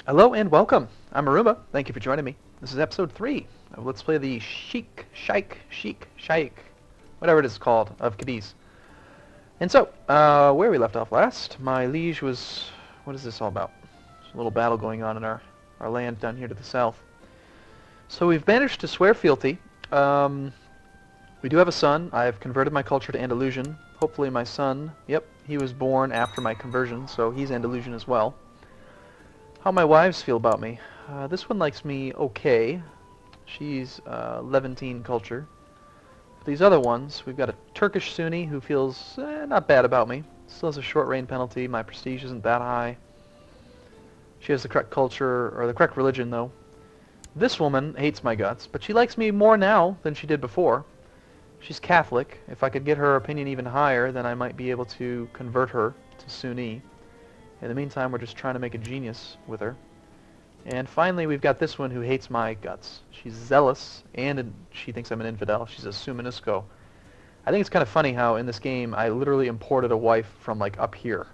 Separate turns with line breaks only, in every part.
Hello and welcome. I'm Arumba. Thank you for joining me. This is episode 3 of Let's Play the Sheikh, whatever it is called, of Cadiz. And so, where we left off last, my liege was... What is this all about? There's a little battle going on in our land down here to the south. So we've managed to swear fealty. We do have a son. I've converted my culture to Andalusian. Hopefully my son, yep, he was born after my conversion, so he's Andalusian as well. How my wives feel about me. This one likes me okay. She's Levantine culture. For these other ones, we've got a Turkish Sunni who feels not bad about me. Still has a short reign penalty. My prestige isn't that high. She has the correct culture, or the correct religion though. This woman hates my guts, but she likes me more now than she did before. She's Catholic. If I could get her opinion even higher, then I might be able to convert her to Sunni. In the meantime, we're just trying to make a genius with her. And finally, we've got this one who hates my guts. She's zealous, and she thinks I'm an infidel. She's a Suminisco. I think it's kind of funny how in this game I literally imported a wife from like up here.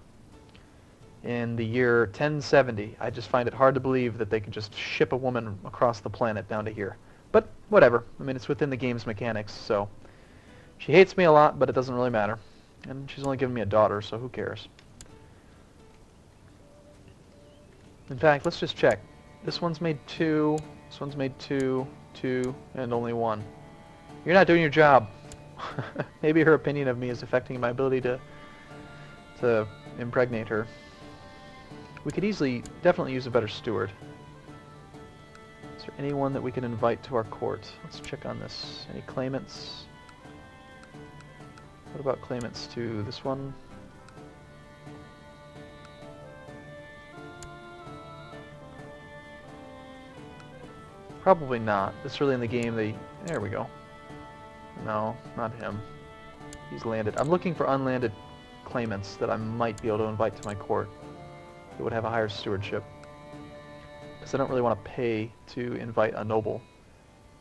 In the year 1070, I just find it hard to believe that they could just ship a woman across the planet down to here. But whatever. I mean, it's within the game's mechanics, so... She hates me a lot, but it doesn't really matter. And she's only given me a daughter, so who cares? In fact, let's just check. This one's made 2, this one's made 2, 2, and only 1. You're not doing your job. Maybe her opinion of me is affecting my ability to impregnate her. We could definitely use a better steward. Is there anyone that we can invite to our court? Let's check on this. Any claimants? What about claimants to this one? Probably not. This early in the game, there we go. No, not him. He's landed. I'm looking for unlanded claimants that I might be able to invite to my court that would have a higher stewardship. Because I don't really want to pay to invite a noble.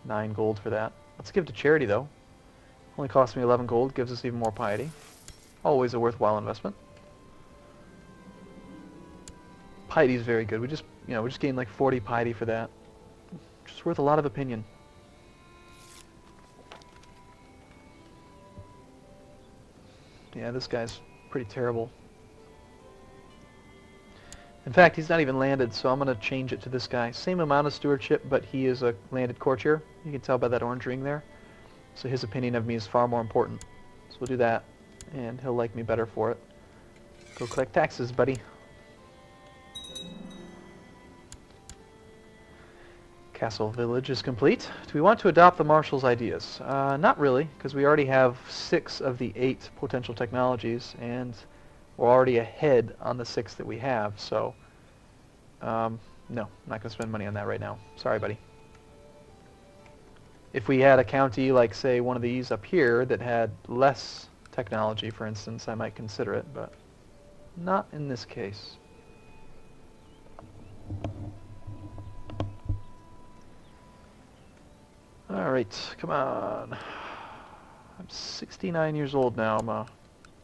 9 gold for that. Let's give to charity, though. Only cost me 11 gold, gives us even more piety. Always a worthwhile investment. Piety is very good. We just gained like 40 piety for that. Just worth a lot of opinion. Yeah, this guy's pretty terrible. In fact, he's not even landed, so I'm going to change it to this guy. Same amount of stewardship, but he is a landed courtier. You can tell by that orange ring there. So his opinion of me is far more important. So we'll do that, and he'll like me better for it. Go collect taxes, buddy. Castle village is complete. Do we want to adopt the Marshal's ideas? Not really, because we already have 6 of the 8 potential technologies, and we're already ahead on the 6 that we have, so no, I'm not going to spend money on that right now. Sorry, buddy. If we had a county like, say, one of these up here that had less technology, for instance, I might consider it, but not in this case. Alright, come on. I'm 69 years old now. I'm a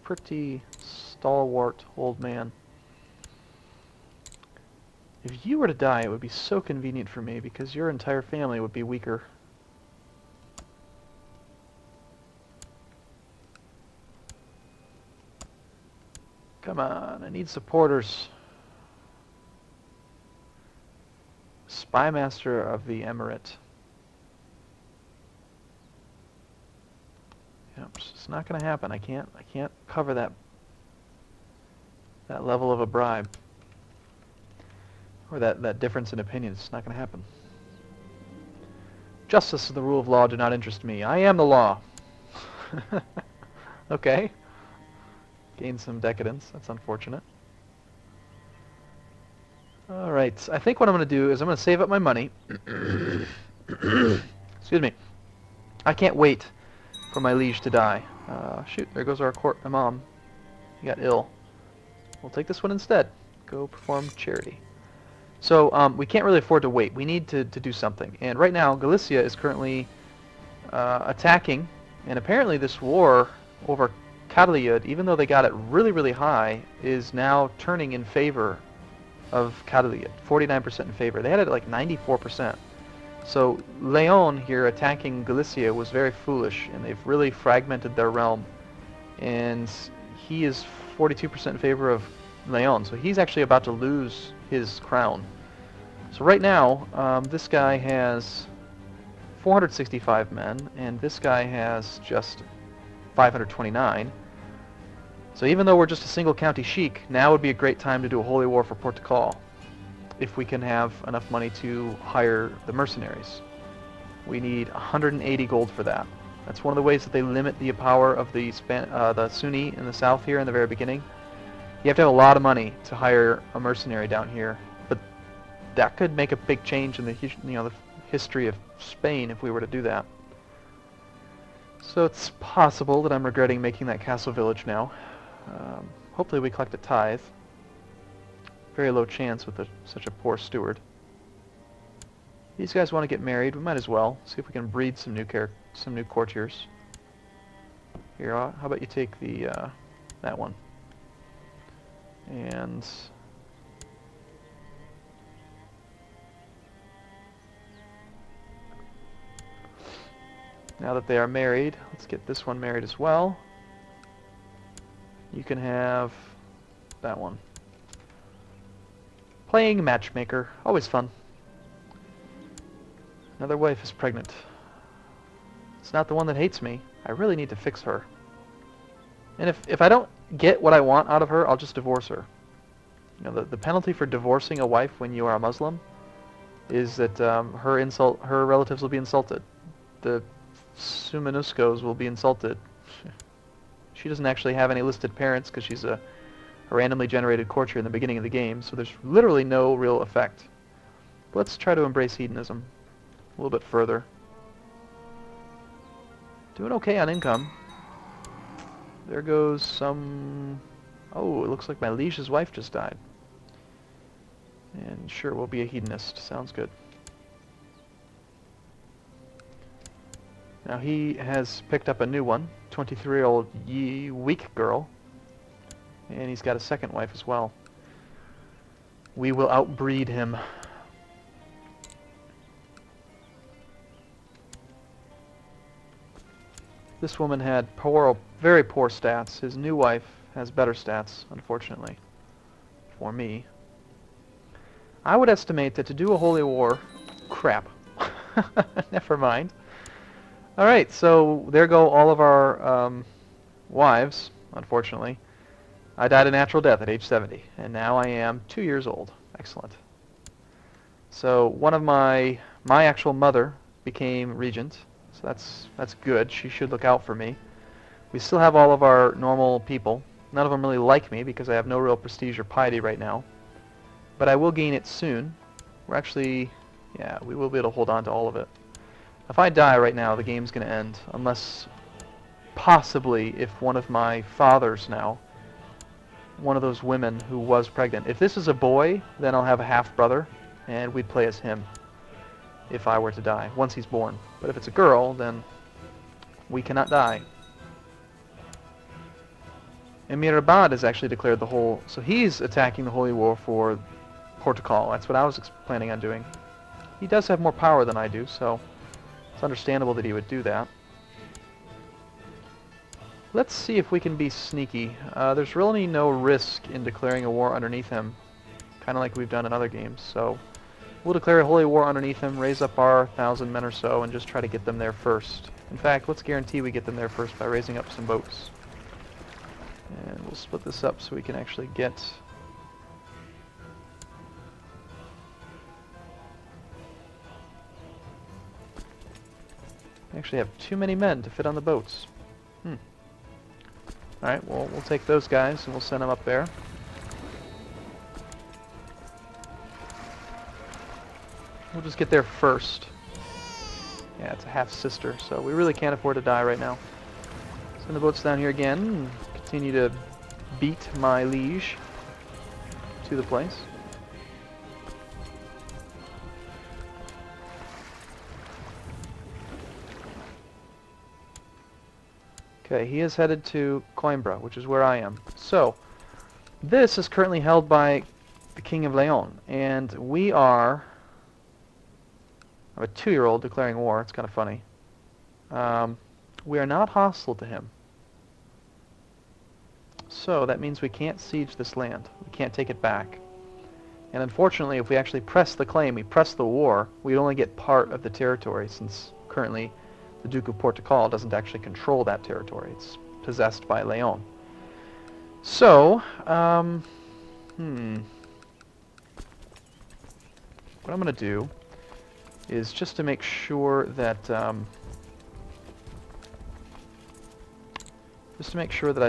pretty stalwart old man. If you were to die, it would be so convenient for me because your entire family would be weaker. Come on, I need supporters. Spymaster of the Emirates. Yep, it's not going to happen. I can't cover that level of a bribe. Or that difference in opinion. It's not going to happen. Justice and the rule of law do not interest me. I am the law. Okay. Gained some decadence. That's unfortunate. Alright, I think what I'm going to do is I'm going to save up my money. Excuse me. I can't wait for my liege to die. Shoot, there goes our mom. He got ill. We'll take this one instead. Go perform charity. So, we can't really afford to wait. We need to do something. And right now, Galicia is currently attacking, and apparently this war over Cadiz, even though they got it really, really high, is now turning in favor of Cadiz, 49% in favor. They had it at like 94%. So Leon here attacking Galicia was very foolish, and they've really fragmented their realm. And he is 42% in favor of Leon, so he's actually about to lose his crown. So right now, this guy has 465 men, and this guy has just 529. So even though we're just a single county sheik, now would be a great time to do a holy war for Portugal, if we can have enough money to hire the mercenaries. We need 180 gold for that. That's one of the ways that they limit the power of the Sunni in the south here in the very beginning. You have to have a lot of money to hire a mercenary down here, but that could make a big change in the the history of Spain if we were to do that. So it's possible that I'm regretting making that castle village now. Hopefully we collect a tithe. Very low chance with such a poor steward. These guys want to get married. We might as well see if we can breed some new courtiers. Here, how about you take the that one? And now that they are married, let's get this one married as well. You can have that one. Playing matchmaker, always fun. Another wife is pregnant. It's not the one that hates me. I really need to fix her. And if I don't get what I want out of her, I'll just divorce her. You know, the penalty for divorcing a wife when you are a Muslim is that her relatives will be insulted. The Sumanuskos will be insulted. She doesn't actually have any listed parents because she's a randomly generated courtier in the beginning of the game, so there's literally no real effect. But let's try to embrace hedonism a little bit further. Doing okay on income. There goes some... Oh, it looks like my liege's wife just died. And sure, we'll be a hedonist. Sounds good. Now he has picked up a new one, 23-year-old weak girl. And he's got a second wife as well. We will outbreed him. This woman had very poor stats. His new wife has better stats, unfortunately, for me. I would estimate that to do a holy war... Crap. Never mind. Alright, so there go all of our wives, unfortunately. I died a natural death at age 70, and now I am 2 years old. Excellent. So one of my actual mother became regent, so that's good. She should look out for me. We still have all of our normal people. None of them really like me because I have no real prestige or piety right now. But I will gain it soon. We're actually, yeah, we will be able to hold on to all of it. If I die right now, the game's going to end, unless possibly if one of my fathers now, one of those women who was pregnant. If this is a boy, then I'll have a half-brother, and we'd play as him if I were to die, once he's born. But if it's a girl, then we cannot die. Emirates has actually declared the whole... So he's attacking the Holy War for Portugal. That's what I was planning on doing. He does have more power than I do, so it's understandable that he would do that. Let's see if we can be sneaky. There's really no risk in declaring a war underneath him, kind of like we've done in other games. So we'll declare a holy war underneath him, raise up our 1,000 men or so, and just try to get them there first. In fact, let's guarantee we get them there first by raising up some boats. And we'll split this up so we can actually get... I actually have too many men to fit on the boats. Alright, well, we'll take those guys and we'll send them up there. We'll just get there first. Yeah, it's a half-sister, so we really can't afford to die right now. Send the boats down here again and continue to beat my liege to the place. Okay, he is headed to Coimbra, which is where I am. So, this is currently held by the King of Leon. And we are... I have a 2-year-old declaring war. It's kind of funny. We are not hostile to him. So that means we can't siege this land. We can't take it back. And unfortunately, if we actually press the claim, we press the war, we only get part of the territory, since currently the Duke of Portugal doesn't actually control that territory. It's possessed by Leon. So, what I'm going to do is, just to make sure that I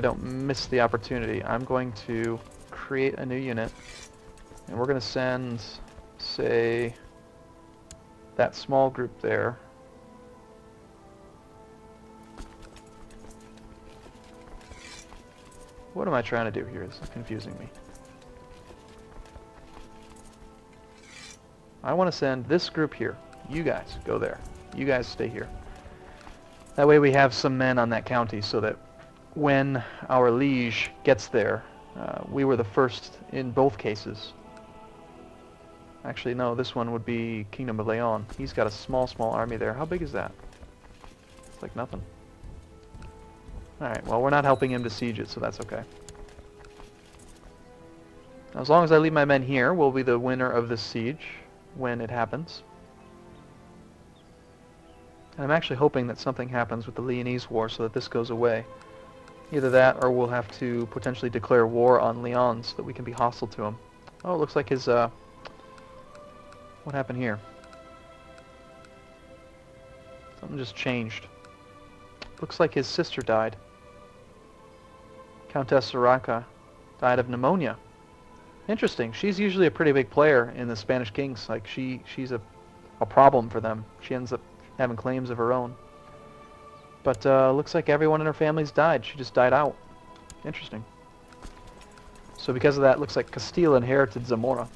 don't miss the opportunity, I'm going to create a new unit, and we're going to send, say, that small group there. What am I trying to do here? This is confusing me. I want to send this group here. You guys go there. You guys stay here. That way we have some men on that county, so that when our liege gets there, we were the first in both cases. Actually, no, this one would be Kingdom of Leon. He's got a small army there. How big is that? It's like nothing. Alright, well, we're not helping him to siege it, so that's okay. Now, as long as I leave my men here, we'll be the winner of this siege when it happens. And I'm actually hoping that something happens with the Leonese War so that this goes away. Either that, or we'll have to potentially declare war on Leon so that we can be hostile to him. Oh, it looks like his, what happened here? Something just changed. Looks like his sister died. Countess Soraka died of pneumonia. Interesting. She's usually a pretty big player in the Spanish Kings. Like, she's a problem for them. She ends up having claims of her own. But looks like everyone in her family's died. She just died out. Interesting. So because of that, looks like Castile inherited Zamora.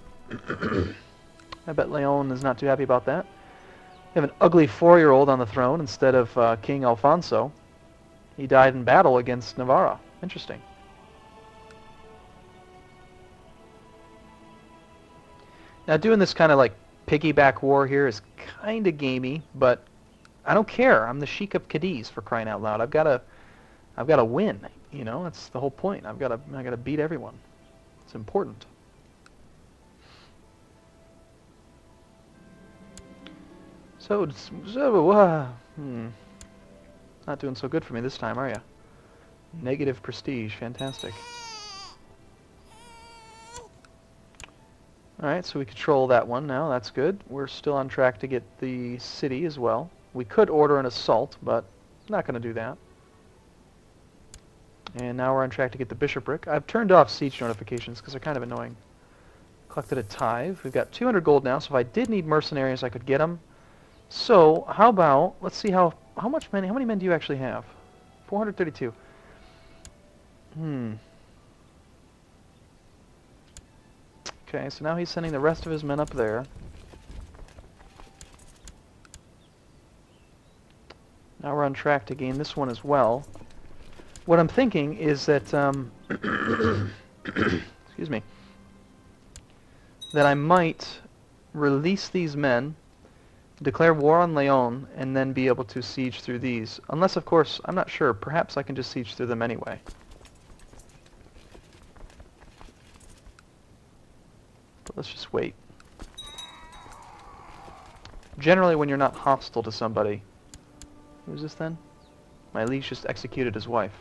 I bet Leon is not too happy about that. We have an ugly 4-year-old on the throne instead of King Alfonso. He died in battle against Navarra. Interesting. Now, doing this kind of like piggyback war here is kind of gamey, but I don't care. I'm the Sheikh of Cadiz, for crying out loud. I've got to win. You know, that's the whole point. I got to beat everyone. It's important. Not doing so good for me this time, are you? Negative prestige. Fantastic. Alright, so we control that one now. That's good. We're still on track to get the city as well. We could order an assault, but I'm not going to do that. And now we're on track to get the bishopric. I've turned off siege notifications because they're kind of annoying. Collected a tithe. We've got 200 gold now, so if I did need mercenaries, I could get them. So, how about, let's see how many men do you actually have? 432. Okay, so now he's sending the rest of his men up there. Now we're on track to gain this one as well. What I'm thinking is that, excuse me, that I might release these men, declare war on Leon, and then be able to siege through these. Unless, of course, I'm not sure, perhaps I can just siege through them anyway. But let's just wait. Generally, when you're not hostile to somebody... Who's this then? My liege just executed his wife.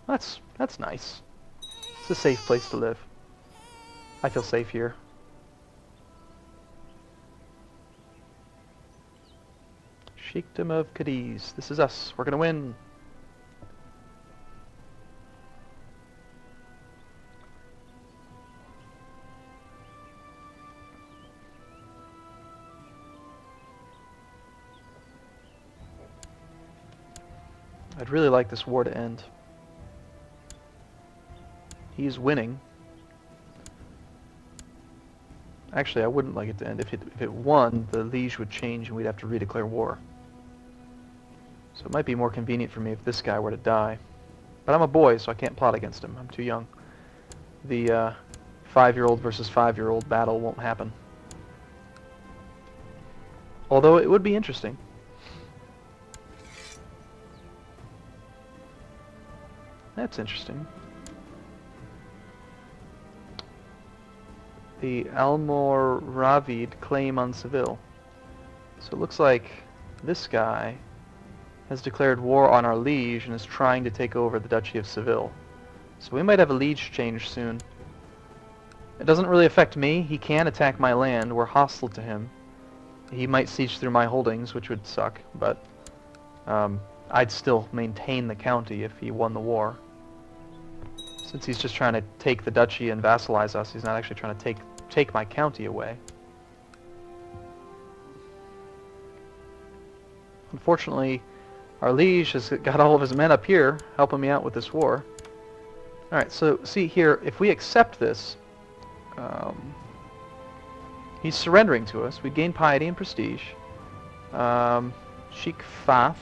That's nice. It's a safe place to live. I feel safe here. Sheikhdom of Cadiz. This is us. We're gonna win. I'd really like this war to end. He's winning. Actually, I wouldn't like it to end. If it won, the liege would change and we'd have to redeclare war. So it might be more convenient for me if this guy were to die. But I'm a boy, so I can't plot against him. I'm too young. The 5-year-old versus 5-year-old battle won't happen. Although it would be interesting. That's interesting. The Almoravid claim on Seville. So it looks like this guy has declared war on our liege and is trying to take over the Duchy of Seville. So we might have a liege change soon. It doesn't really affect me. He can attack my land. We're hostile to him. He might siege through my holdings, which would suck, but I'd still maintain the county if he won the war. Since he's just trying to take the duchy and vassalize us, he's not actually trying to take my county away. Unfortunately, our liege has got all of his men up here helping me out with this war. Alright, so see here, if we accept this, he's surrendering to us. We gain piety and prestige. Sheikh Fath,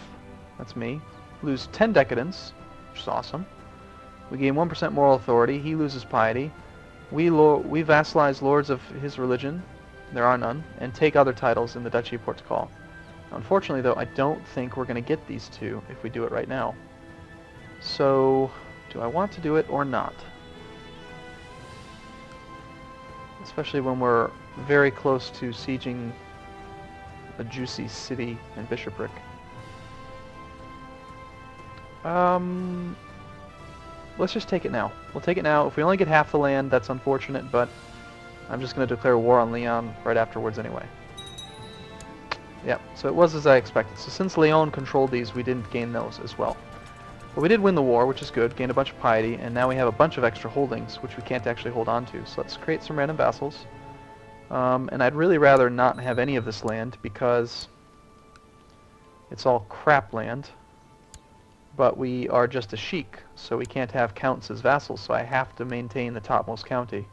that's me, lose 10 decadence, which is awesome. We gain 1% moral authority. He loses piety. We vassalize lords of his religion, there are none, and take other titles in the Duchy of Portugal. Unfortunately, though, I don't think we're going to get these two if we do it right now. So, do I want to do it or not? Especially when we're very close to sieging a juicy city and bishopric. Let's just take it now. We'll take it now. If we only get half the land, that's unfortunate, but I'm just going to declare war on Leon right afterwards anyway. Yep, so it was as I expected. So since Leon controlled these, we didn't gain those as well. But we did win the war, which is good, gained a bunch of piety, and now we have a bunch of extra holdings, which we can't actually hold on to. So let's create some random vassals. And I'd really rather not have any of this land, because it's all crap land. But we are just a sheik, so we can't have counts as vassals, so I have to maintain the topmost county.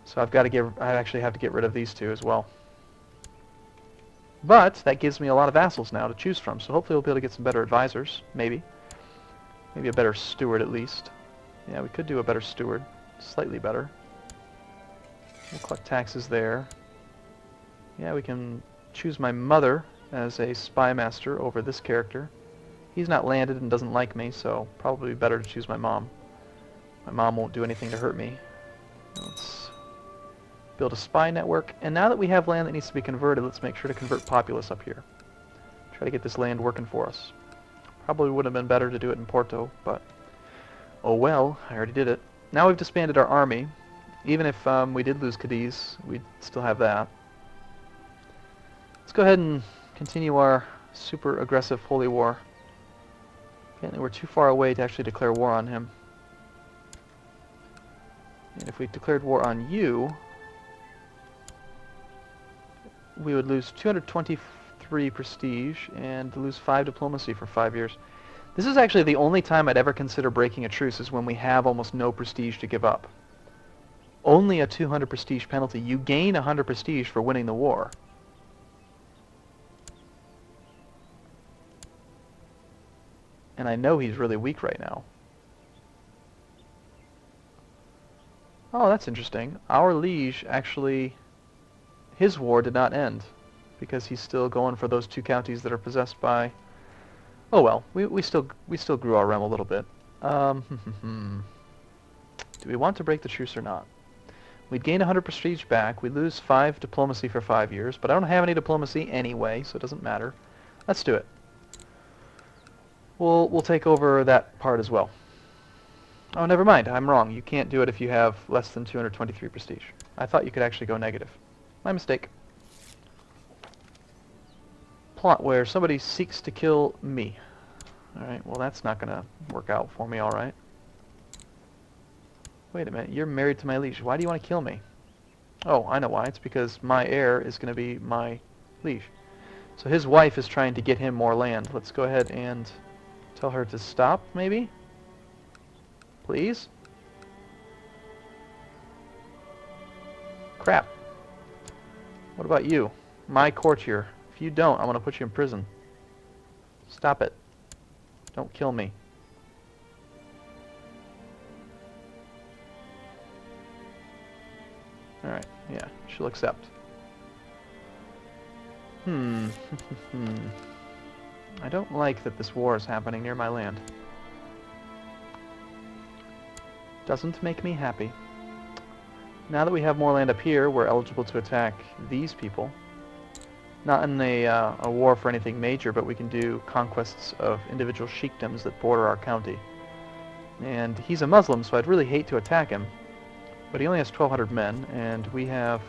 So I actually have to get rid of these two as well. But that gives me a lot of vassals now to choose from, so hopefully we'll be able to get some better advisors, maybe. Maybe a better steward at least. Yeah, we could do a better steward, slightly better. We'll collect taxes there. Yeah, we can choose my mother as a spy master over this character. He's not landed and doesn't like me, so probably better to choose my mom. My mom won't do anything to hurt me. Let's build a spy network, and now that we have land that needs to be converted, let's make sure to convert populace up here. Try to get this land working for us. Probably would have been better to do it in Porto, but oh well, I already did it. Now we've disbanded our army. Even if we did lose Cadiz, we'd still have that. Let's go ahead and continue our super aggressive holy war. Apparently we're too far away to actually declare war on him. And if we declared war on you, we would lose 223 prestige and lose 5 diplomacy for 5 years. This is actually the only time I'd ever consider breaking a truce, is when we have almost no prestige to give up. Only a 200 prestige penalty. You gain 100 prestige for winning the war. And I know he's really weak right now. Oh, that's interesting. Our liege actually, his war did not end, because he's still going for those 2 counties that are possessed by... Oh well, we still grew our realm a little bit. Do we want to break the truce or not? We'd gain 100 prestige back. We lose 5 diplomacy for 5 years, but I don't have any diplomacy anyway, so it doesn't matter. Let's do it. We'll take over that part as well. Oh, never mind. I'm wrong. You can't do it if you have less than 223 prestige. I thought you could actually go negative. My mistake. Plot where somebody seeks to kill me. Alright, well that's not going to work out for me, alright. Wait a minute, you're married to my liege. Why do you want to kill me? Oh, I know why. It's because my heir is going to be my liege. So his wife is trying to get him more land. Let's go ahead and tell her to stop, maybe? Please? Crap. What about you? My courtier. If you don't, I'm going to put you in prison. Stop it. Don't kill me. Yeah, she'll accept. I don't like that this war is happening near my land. Doesn't make me happy. Now that we have more land up here, we're eligible to attack these people. Not in a war for anything major, but we can do conquests of individual sheikdoms that border our county. And he's a Muslim, so I'd really hate to attack him. But he only has 1,200 men, and we have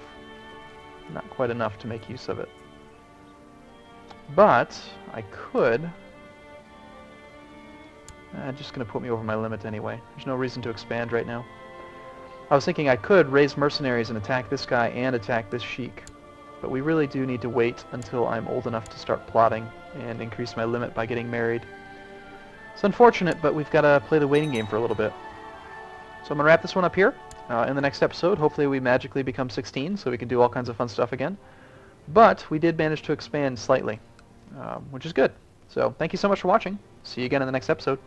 not quite enough to make use of it. But I could... just going to put me over my limit anyway. There's no reason to expand right now. I was thinking I could raise mercenaries and attack this guy and attack this sheik. But we really do need to wait until I'm old enough to start plotting and increase my limit by getting married. It's unfortunate, but we've got to play the waiting game for a little bit. So I'm going to wrap this one up here. In the next episode, hopefully we magically become 16, so we can do all kinds of fun stuff again. But we did manage to expand slightly, which is good. So thank you so much for watching. See you again in the next episode.